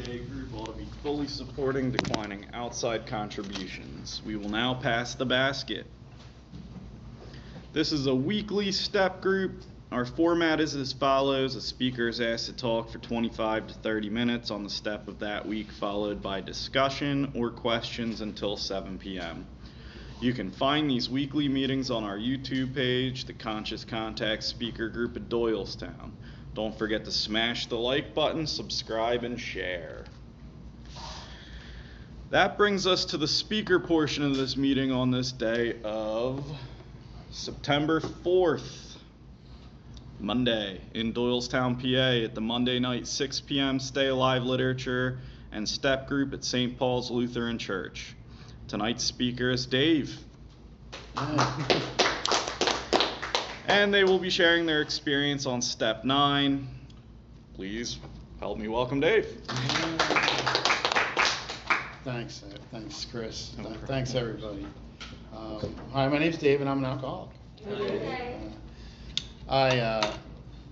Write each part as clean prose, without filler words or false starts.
PA group ought to be fully supporting declining outside contributions. We will now pass the basket. This is a weekly step group. Our format is as follows. A speaker is asked to talk for 25 to 30 minutes on the step of that week, followed by discussion or questions until 7 p.m. You can find these weekly meetings on our YouTube page, the Conscious Contact Speaker Group at Doylestown. Don't forget to smash the like button, subscribe, and share. That brings us to the speaker portion of this meeting on this day of September 4th. Monday in Doylestown, PA at the Monday night 6 p.m. Stay Alive Literature and Step Group at St. Paul's Lutheran Church. Tonight's speaker is Dave. And they will be sharing their experience on Step 9. Please help me welcome Dave. Thanks, Chris. Thanks, everybody. Hi, my name's Dave, and I'm an alcoholic. I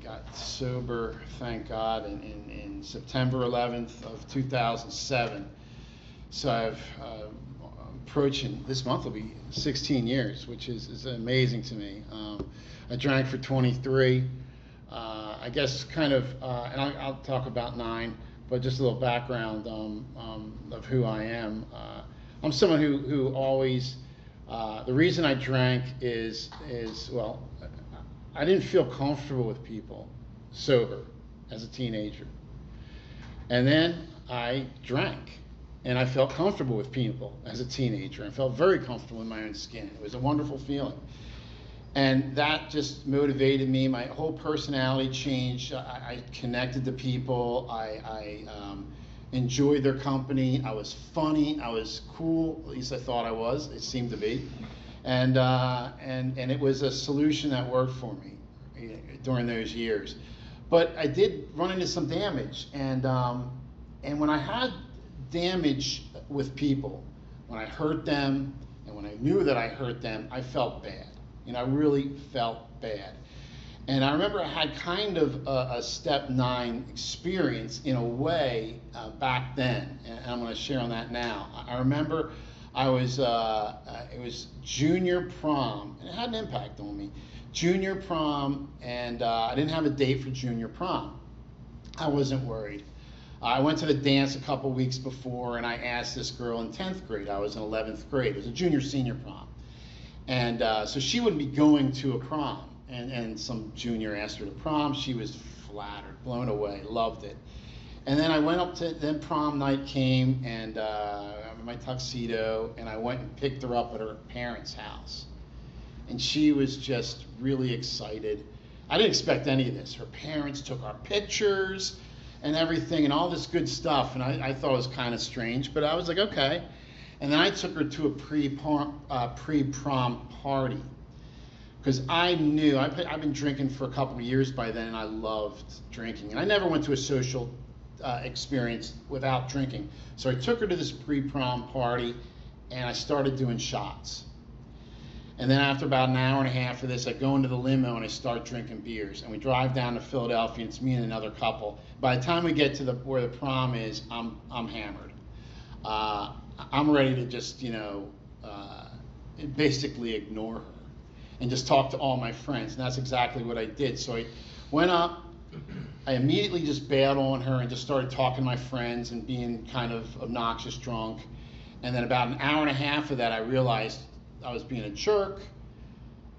got sober, thank God, in September 11th of 2007. So I've approaching, this month will be 16 years, which is amazing to me. I drank for 23. I guess kind of, and I'll talk about 9, but just a little background of who I am. I'm someone who always, the reason I drank is well, I didn't feel comfortable with people sober as a teenager. And then I drank, and I felt comfortable with people as a teenager, and felt very comfortable in my own skin. It was a wonderful feeling. And that just motivated me. My whole personality changed. I connected to people. I enjoyed their company. I was funny. I was cool. At least I thought I was. It seemed to be. And it was a solution that worked for me during those years. But I did run into some damage, and when I had damage with people, when I hurt them, and when I knew that I hurt them, I felt bad. I really felt bad. And I remember I had kind of a Step 9 experience in a way back then, and I'm going to share on that now. I remember I was, it was junior prom, and it had an impact on me. Junior prom, and I didn't have a date for junior prom. I wasn't worried. I went to the dance a couple weeks before, and I asked this girl in 10th grade. I was in 11th grade. It was a junior-senior prom. And so she wouldn't be going to a prom. And some junior asked her to prom. She was flattered, blown away, loved it. And then I went up to, then prom night came, and in my tuxedo, and I went and picked her up at her parents' house. And she was just really excited. I didn't expect any of this. Her parents took our pictures and everything and all this good stuff, and I thought it was kind of strange, but I was like, okay. And then I took her to a pre-prom party, because I knew, I've been drinking for a couple of years by then, and I loved drinking. And I never went to a social experience without drinking. So I took her to this pre-prom party, and I started doing shots. And then after about an hour and a half of this, I go into the limo and I start drinking beers. And we drive down to Philadelphia, and it's me and another couple. By the time we get to where the prom is, I'm hammered. I'm ready to just, basically ignore her and just talk to all my friends. And that's exactly what I did. So I went up, I immediately just bailed on her and just started talking to my friends and being kind of obnoxious drunk. And then about an hour and a half of that, I realized I was being a jerk.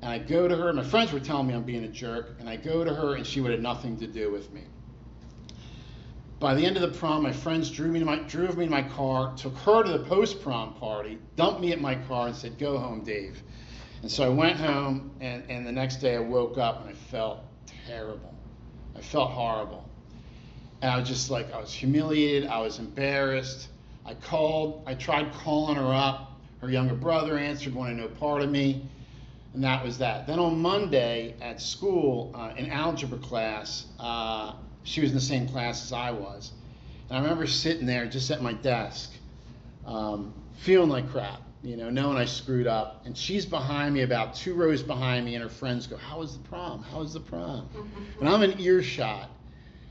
And I go to her, my friends were telling me I'm being a jerk, and I go to her, and she would have nothing to do with me. By the end of the prom, my friends drove me to my car, took her to the post-prom party, dumped me at my car, and said, "Go home, Dave." And so I went home, and the next day I woke up, and I felt terrible. I felt horrible. And I was just like, I was humiliated, I was embarrassed. I tried calling her up. Her younger brother answered, wanted no part of me, and that was that. Then on Monday at school, in algebra class, she was in the same class as I was. And I remember sitting there just at my desk, feeling like crap, knowing I screwed up. And she's behind me, about 2 rows behind me, and her friends go, "How was the prom? How was the prom?" And I'm in earshot.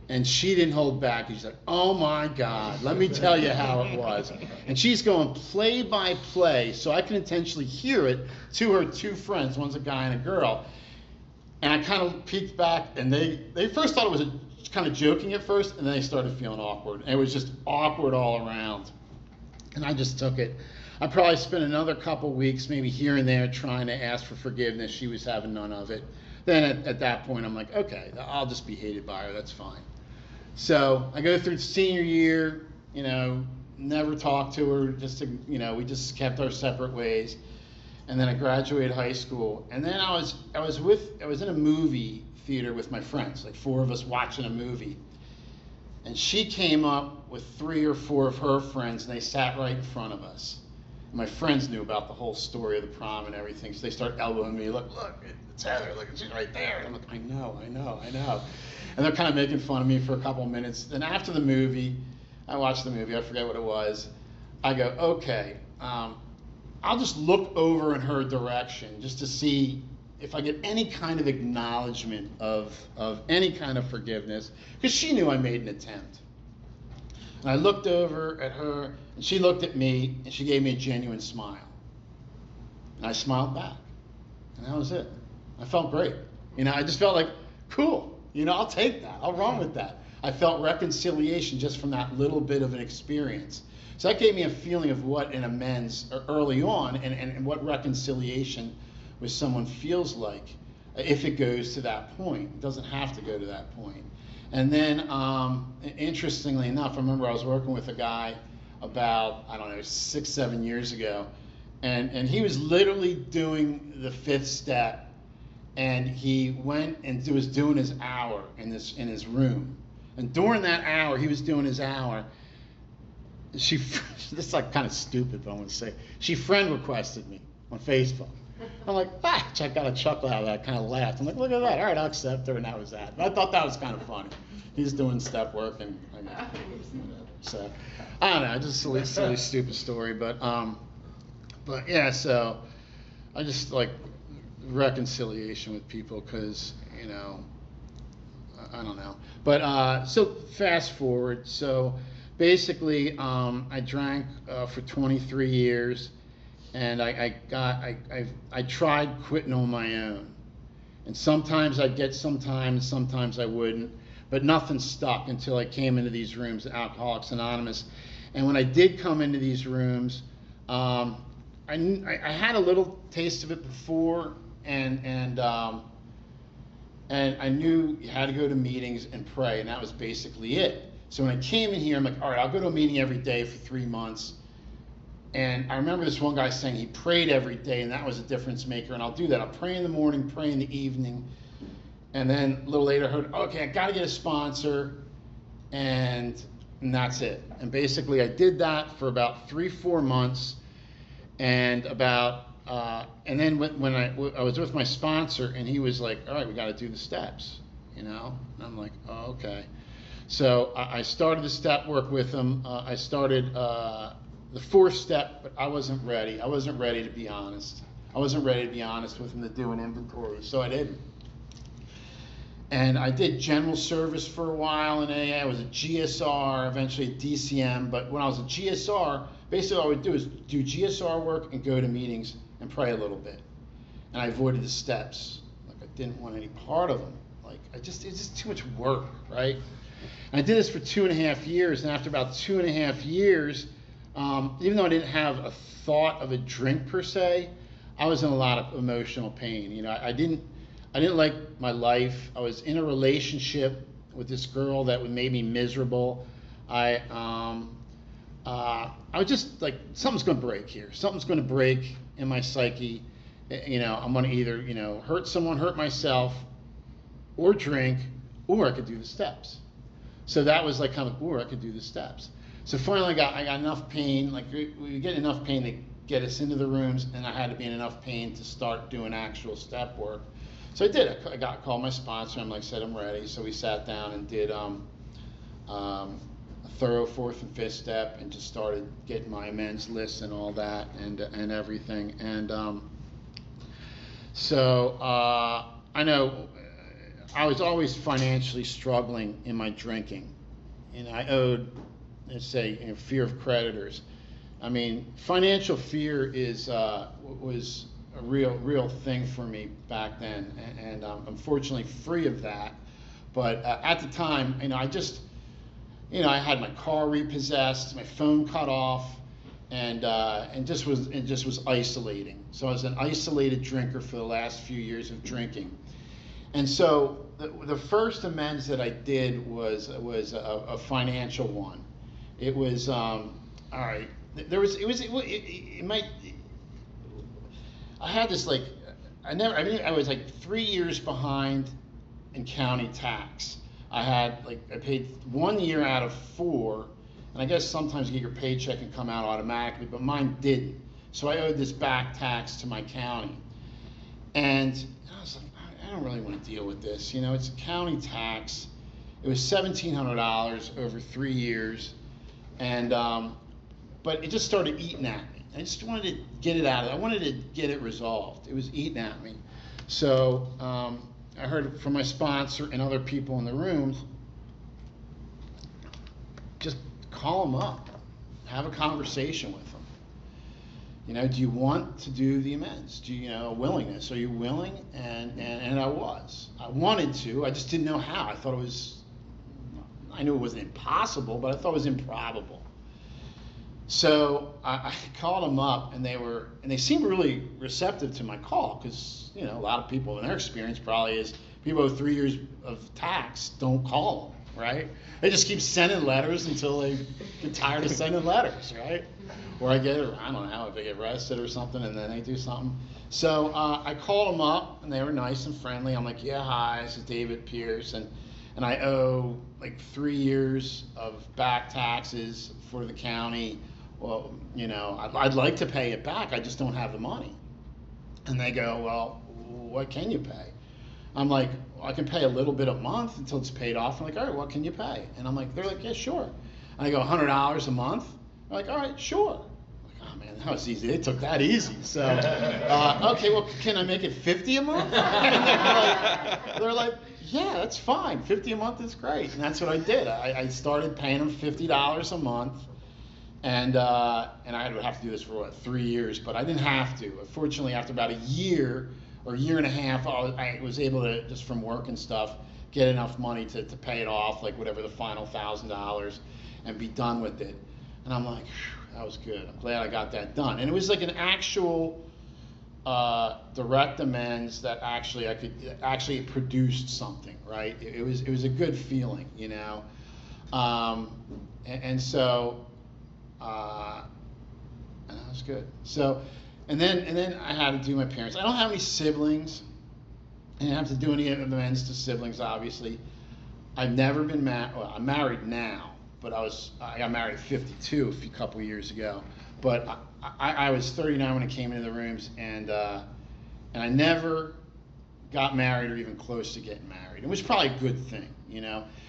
And she didn't hold back. She's like, oh my God, let me tell you how it was. And she's going play by play, so I can intentionally hear it, to her two friends, one's a guy and a girl. And I kind of peeked back, and they first thought it was kind of joking at first, and then they started feeling awkward. And it was just awkward all around. And I just took it. I probably spent another couple weeks, maybe here and there, trying to ask for forgiveness. She was having none of it. Then at that point, I'm like, okay, I'll just be hated by her. That's fine. So I go through senior year, never talked to her, we just kept our separate ways. And then I graduated high school. And then I was in a movie theater with my friends, like 4 of us watching a movie. And she came up with 3 or 4 of her friends, and they sat right in front of us. And my friends knew about the whole story of the prom and everything, so they start elbowing me, look, it's Heather, look, she's right there. And I'm like, I know. And they're kind of making fun of me for a couple of minutes. Then after the movie, I watched the movie, I forget what it was. I go, okay, I'll just look over in her direction just to see if I get any kind of acknowledgement of any kind of forgiveness, because she knew I made an attempt. And I looked over at her, and she looked at me, and she gave me a genuine smile. And I smiled back. And that was it. I felt great. I just felt like, cool. I'll take that. I'll run with that. I felt reconciliation just from that little bit of an experience. So that gave me a feeling of what an amends early on, and what reconciliation with someone feels like if it goes to that point. It doesn't have to go to that point. And then, interestingly enough, I remember I was working with a guy about, 6, 7 years ago, and he was literally doing the 5th step. And he went and was doing his hour in his room. And during that hour, he was doing his hour. This is like kind of stupid, but I'm going to say, she friend requested me on Facebook. I'm like, I got a chuckle out of that. I kind of laughed. I'm like, look at that. All right, I'll accept her, and that was that. But I thought that was kind of funny. He's doing step work, and so I don't know, just a silly, stupid story. But yeah, so I just like reconciliation with people, because I don't know. But so fast forward. So basically, I drank for 23 years, and I tried quitting on my own. And sometimes I'd get sometimes I wouldn't. But nothing stuck until I came into these rooms at Alcoholics Anonymous. And when I did come into these rooms, I had a little taste of it before. And I knew you had to go to meetings and pray, and that was basically it. So when I came in here, I'm like, all right, I'll go to a meeting every day for 3 months. And I remember this one guy saying he prayed every day, and that was a difference maker. And I'll do that. I'll pray in the morning, pray in the evening. And then a little later I heard, okay, I got to get a sponsor, and that's it. And basically I did that for about 3-4 months, and then when I was with my sponsor, and he was like, all right, we got to do the steps, And I'm like, oh, okay. So I started the step work with him. I started the 4th step, but I wasn't ready. I wasn't ready, to be honest. I wasn't ready to be honest with him to do an inventory, so I didn't. And I did general service for a while in AA. I was a GSR, eventually a DCM. But when I was a GSR, basically all I would do is do GSR work and go to meetings and pray a little bit. And I avoided the steps. Like, I didn't want any part of them. Like, it's just too much work, right? And I did this for 2.5 years. And after about 2.5 years, even though I didn't have a thought of a drink per se, I was in a lot of emotional pain. I didn't like my life. I was in a relationship with this girl that made me miserable. I was just like, something's going to break here. Something's going to break in my psyche. I'm going to either, hurt someone, hurt myself, or drink, or I could do the steps. So that was like kind of, or I could do the steps. So finally I got enough pain, like we get enough pain to get us into the rooms, and I had to be in enough pain to start doing actual step work. So I did. I called my sponsor. I'm like, said I'm ready. So we sat down and did a thorough 4th and 5th step, and just started getting my amends list and all that, and everything. And so I know I was always financially struggling in my drinking, and I owed, let's say, fear of creditors. I mean, financial fear was a real thing for me back then, and I'm fortunately free of that. But at the time, I had my car repossessed, my phone cut off, and just was isolating. So I was an isolated drinker for the last few years of drinking. And so the first amends that I did was a financial one. It was all right. I had this I was like 3 years behind in county tax. I paid 1 year out of 4, and I guess sometimes you get your paycheck and come out automatically, but mine didn't. So I owed this back tax to my county. And I was like, I don't really want to deal with this. It's a county tax. It was $1,700 over 3 years. And, but it just started eating at me. I just wanted to get it out of it. I wanted to get it resolved. It was eating at me. So I heard from my sponsor and other people in the rooms, just call them up, have a conversation with them. Do you want to do the amends? Do you willingness? Are you willing? And I was. I wanted to. I just didn't know how. I knew it wasn't impossible, but I thought it was improbable. So I called them up, and they seemed really receptive to my call, because a lot of people in their experience probably is people with 3 years of tax don't call them, right? They just keep sending letters until they get tired of sending letters, right? Or I don't know, if they get arrested or something, and then they do something. So I called them up, and they were nice and friendly. I'm like, yeah, hi, this is David Pierce, and I owe like 3 years of back taxes for the county. Well, I'd like to pay it back. I just don't have the money. And they go, well, what can you pay? I'm like, well, I can pay a little bit a month until it's paid off. I'm like, all right, what can you pay? And they're like, yeah, sure. And I go, $100 a month? They're like, all right, sure. I'm like, oh man, that was easy. They took that easy. So, okay, well, can I make it $50 a month? And they're like, yeah, that's fine. $50 a month is great. And that's what I did. I started paying them $50 a month. And I would have to do this for 3 years, but I didn't have to. Fortunately, after about a year or a year and a half, I was able to, just from work and stuff, get enough money to pay it off, like whatever the final $1,000, and be done with it. And I'm like, that was good. I'm glad I got that done. And it was like an actual direct amends that actually produced something, right? It was a good feeling, and so. And that was good. So, and then I had to do my parents. I don't have any siblings. I didn't have to do any amends to siblings, obviously. I've never been married. Well, I'm married now, but I got married at 52 a couple of years ago. But I was 39 when I came into the rooms, and I never got married or even close to getting married. It was probably a good thing,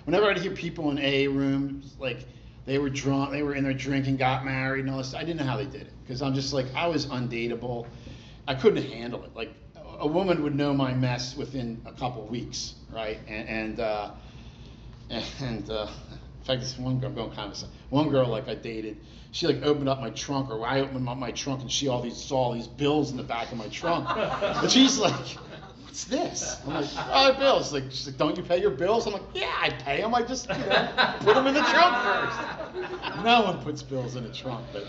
Whenever I'd hear people in AA rooms, like, they were drunk, they were in there drinking, got married, and all this. I didn't know how they did it, because I'm just like, I was undateable. I couldn't handle it. Like, a woman would know my mess within a couple of weeks, right? And in fact, this one girl, I'm going kind of one girl like I dated, she like opened up my trunk, or I opened up my trunk, and she saw all these bills in the back of my trunk, and she's like, what's this? I'm like, oh, bills. She's like, don't you pay your bills? I'm like, yeah, I pay them. I just put them in the trunk first. No one puts bills in a trunk. But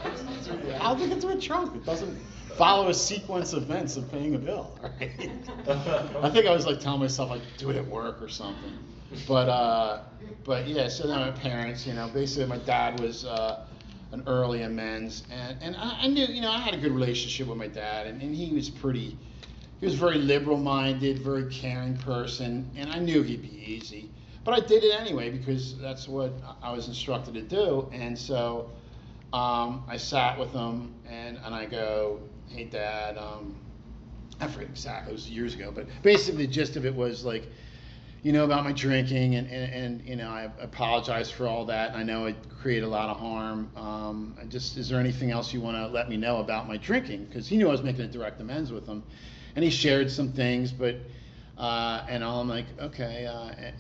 how do they get to a trunk? It doesn't follow a sequence of events of paying a bill. Right? I think I was like telling myself I'd do it at work or something. But yeah, so then my parents, basically my dad was an early amends. And I knew, I had a good relationship with my dad. And he was he was very liberal-minded, very caring person, and I knew he'd be easy. But I did it anyway, because that's what I was instructed to do. And so I sat with him, and I go, hey, Dad, I forget exactly, it was years ago, but basically the gist of it was like, about my drinking, and I apologize for all that, and I know it created a lot of harm. Is there anything else you want to let me know about my drinking? Because he knew I was making a direct amends with him. And he shared some things, but And I'm like, okay.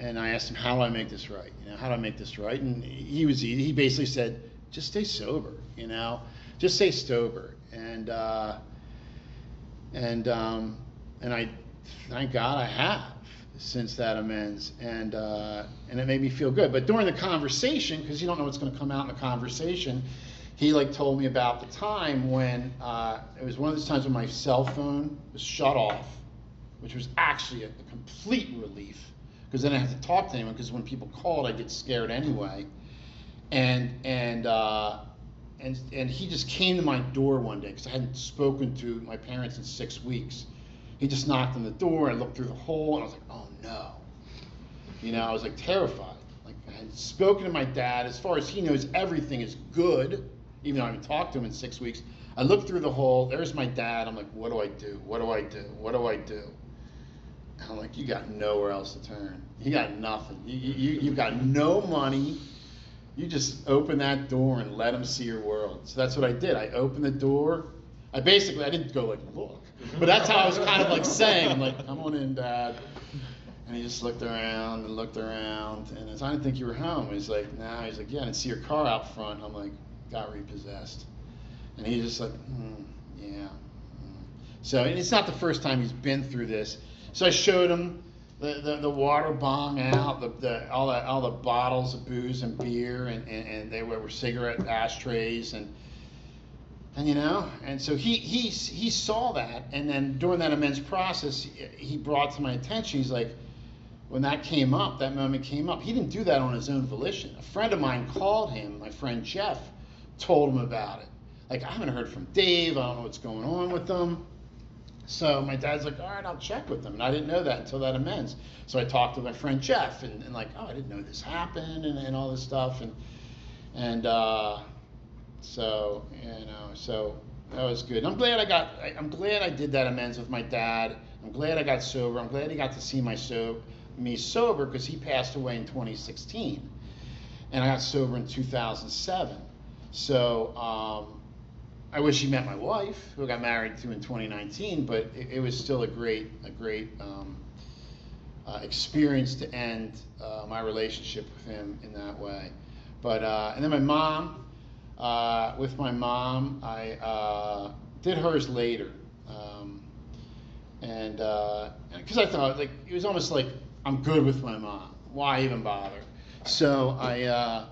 And I asked him, how do I make this right? You know, how do I make this right? And he basically said, just stay sober. You know, just stay sober. And I thank God I have since that amends, and it made me feel good. But during the conversation, because you don't know what's going to come out in the conversation, he like told me about the time when it was one of those times when my cell phone was shut off, which was actually a complete relief, because then I had to talk to anyone, because when people called, I get scared anyway. And he just came to my door one day, because I hadn't spoken to my parents in 6 weeks. He just knocked on the door, and I looked through the hole, and I was like, oh no. You know, I was like terrified. Like, I had spoken to my dad. As far as he knows, everything is good, even though I haven't talked to him in 6 weeks. I looked through the hole, there's my dad. I'm like, what do I do? What do I do? What do I do? And I'm like, you got nowhere else to turn. You got nothing. You've got no money. You just open that door and let him see your world. So that's what I did. I opened the door. I didn't go like, look. But that's how I was kind of like saying, I'm like, come on in, Dad. And he just looked around and looked around. And I didn't think you were home. He's like, nah. He's like, yeah, I didn't see your car out front. I'm like, got repossessed. And he's just like, yeah. So, and it's not the first time he's been through this. So I showed him the water bong out, all the bottles of booze and beer, and they were cigarette ashtrays, and you know, and so he saw that, and then during that amends process, he brought to my attention. He's like, when that moment came up, he didn't do that on his own volition. A friend of mine called him, my friend Jeff, told him about it. Like, I haven't heard from Dave. I don't know what's going on with them. So my dad's like, all right, I'll check with them. And I didn't know that until that amends. So I talked to my friend Jeff, and like, oh, I didn't know this happened, and all this stuff. So, you know, so that was good. I'm glad I did that amends with my dad. I'm glad I got sober. I'm glad he got to see me sober, because he passed away in 2016. And I got sober in 2007. So, I wish he met my wife, who I got married to in 2019, but it was still a great experience to end my relationship with him in that way. But and then my mom, with my mom, I did hers later, and because I thought, like, it was almost like, I'm good with my mom. Why even bother? So I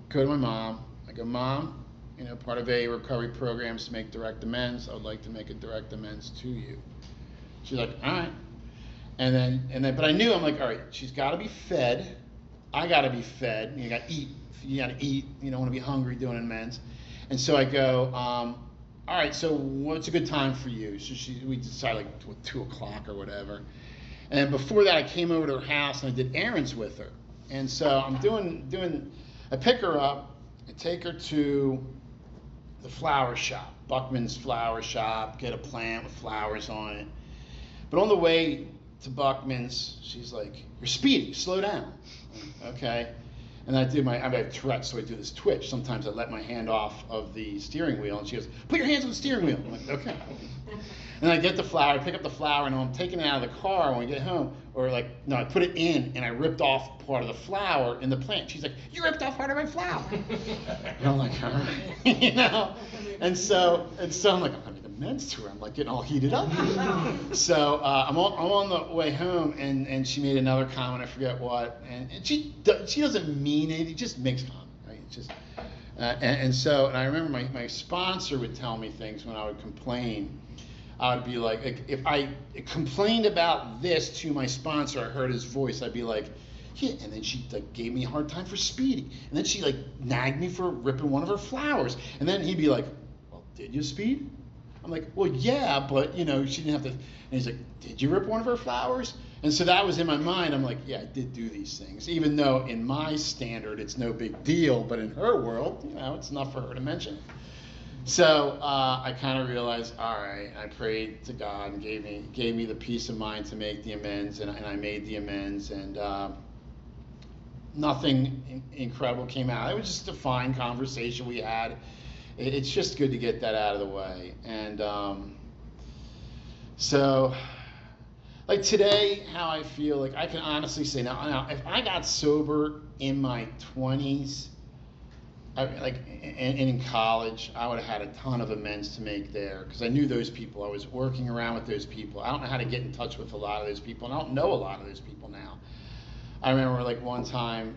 go to my mom. I go, Mom, you know, part of a recovery program is to make direct amends. I would like to make a direct amends to you. She's like, all right. And then, but I knew, I'm like, all right, she's got to be fed. I got to be fed. You got to eat. You got to eat. You don't want to be hungry doing amends. And so I go, all right, so what's a good time for you? So we decided like 2 o'clock or whatever. And before that, I came over to her house and I did errands with her. And so I'm I pick her up. I take her to the flower shop, Buckman's flower shop, get a plant with flowers on it. But on the way to Buckman's, she's like, you're speeding, slow down. Okay. And I have Tourette's, so I do this twitch. Sometimes I let my hand off of the steering wheel, and she goes, put your hands on the steering wheel. I'm like, okay. And I get the flower, I pick up the flower, and I'm taking it out of the car when we get home. Or like, no, I put it in, and I ripped off part of the flower in the plant. She's like, you ripped off part of my flower. And I'm like, all right. You know? And so I'm like, I'm going to make amends to her. I'm like getting all heated up. So I'm on the way home, and she made another comment, I forget what. And she doesn't mean it, just makes fun, right? It's just, and I remember my sponsor would tell me things when I would complain. I would be like, if I complained about this to my sponsor, I heard his voice, I'd be like, yeah. And then she like gave me a hard time for speeding. And then she like nagged me for ripping one of her flowers. And then he'd be like, well, did you speed? I'm like, well, yeah, but you know, she didn't have to. And he's like, did you rip one of her flowers? And so that was in my mind. I'm like, yeah, I did do these things, even though in my standard it's no big deal, but in her world, you know, it's enough for her to mention. So I kind of realized, all right, I prayed to God and gave me the peace of mind to make the amends, and I made the amends, and nothing incredible came out. It was just a fine conversation we had. It's just good to get that out of the way. And So, like today, how I feel, like I can honestly say now if I got sober in my 20s, and in college, I would have had a ton of amends to make there because I knew those people. I was working around with those people. I don't know how to get in touch with a lot of those people, and I don't know a lot of those people now. I remember like one time,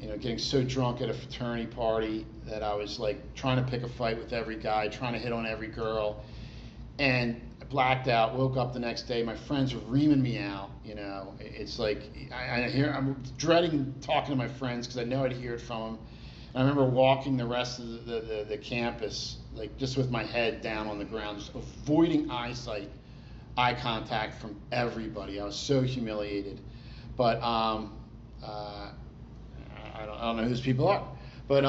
getting so drunk at a fraternity party that I was like trying to pick a fight with every guy, trying to hit on every girl, and I blacked out. Woke up the next day, my friends were reaming me out. It's like I'm dreading talking to my friends because I know I'd hear it from them. And I remember walking the rest of the campus, like just with my head down on the ground, just avoiding eye contact from everybody. I was so humiliated. But I don't know who those people are. But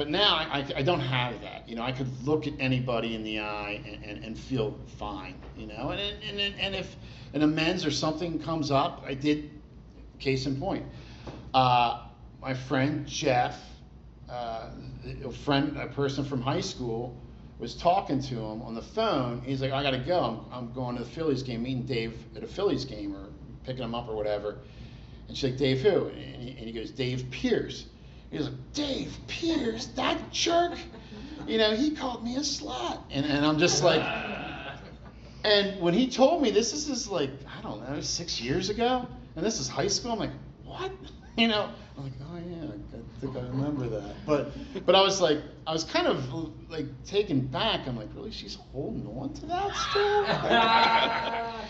now I don't have that. I could look at anybody in the eye and feel fine. And if an amends or something comes up, I did. Case in point. My friend Jeff, a person from high school, was talking to him on the phone. He's like, I gotta go. I'm going to the Phillies game, meeting Dave at a Phillies game or picking him up or whatever. And she's like, Dave who? And he goes, Dave Pierce. He's like, Dave Pierce, that jerk? He called me a slut. And I'm just like, and when he told me this is like, I don't know, 6 years ago, and this is high school, I'm like, what? I'm like, oh yeah, I think I remember that. But I was kind of like taken back. I'm like, really, she's holding on to that still?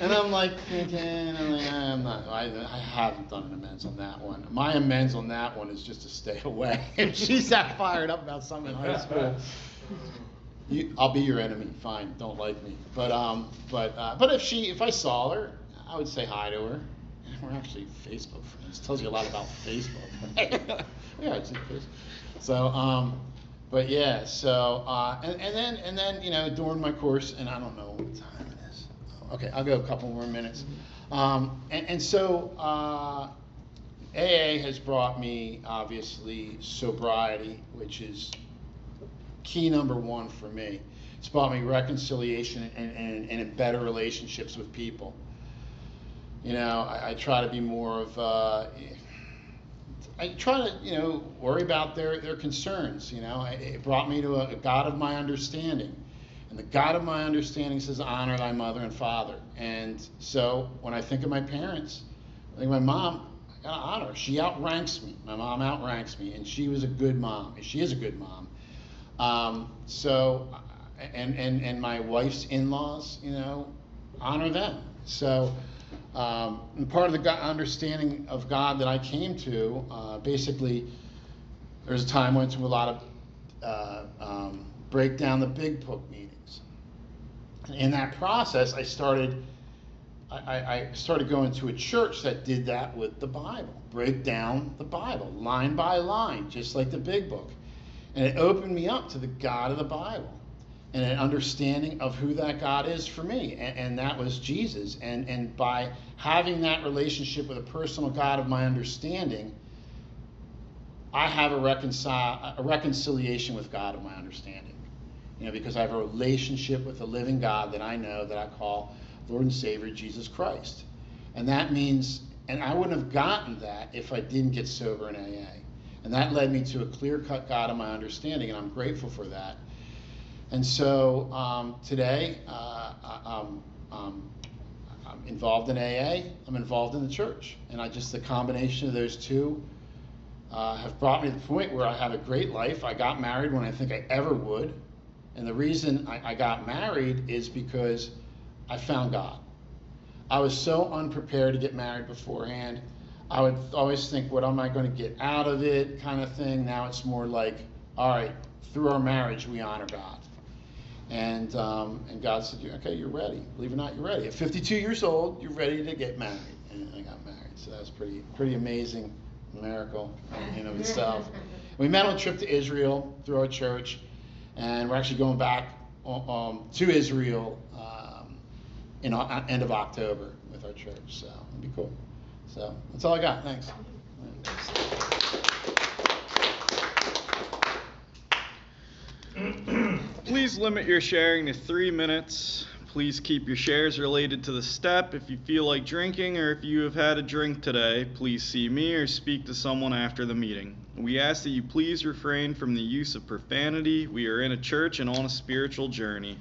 And I'm like thinking, I haven't done an amends on that one. My amends on that one is just to stay away. If she's that fired up about something in high school, I'll be your enemy. Fine, don't like me. But if I saw her, I would say hi to her. We're actually Facebook friends. Tells you a lot about Facebook. Yeah, it's Facebook. So, but yeah. So, and then during my course, and I don't know what time it is. Okay, I'll go a couple more minutes. So AA has brought me obviously sobriety, which is key number one for me. It's brought me reconciliation and better relationships with people. I try to be more of, I try to, worry about their concerns. It brought me to a God of my understanding. And the God of my understanding says, honor thy mother and father. And so when I think of my parents, I think of my mom, I gotta honor her. She outranks me. My mom outranks me, and she was a good mom. She is a good mom. And my wife's in-laws, honor them. So, and part of the understanding of God that I came to, basically, there's a time I went to a lot of break down the big book meetings. And in that process, I started going to a church that did that with the Bible, break down the Bible line by line, just like the big book. And it opened me up to the God of the Bible and an understanding of who that God is for me, and that was Jesus. And by having that relationship with a personal God of my understanding, I have a reconciliation with God of my understanding. Because I have a relationship with the living God that I know, that I call Lord and Savior Jesus Christ. And that means, and I wouldn't have gotten that if I didn't get sober in AA. And that led me to a clear-cut God of my understanding, and I'm grateful for that. And so today, I'm involved in AA, I'm involved in the church. And the combination of those two have brought me to the point where I have a great life. I got married when I think I ever would. And the reason I got married is because I found God. I was so unprepared to get married beforehand. I would always think, what am I going to get out of it, kind of thing. Now it's more like, all right, through our marriage, we honor God. And God said, okay, you're ready. Believe it or not, you're ready. At 52 years old, you're ready to get married. And I got married. So that was pretty amazing miracle in of itself. We met on a trip to Israel through our church. And we're actually going back to Israel in end of October with our church. So it'll be cool. So that's all I got. Thanks. Please limit your sharing to 3 minutes. Please keep your shares related to the step. If you feel like drinking or if you have had a drink today, please see me or speak to someone after the meeting. We ask that you please refrain from the use of profanity. We are in a church and on a spiritual journey.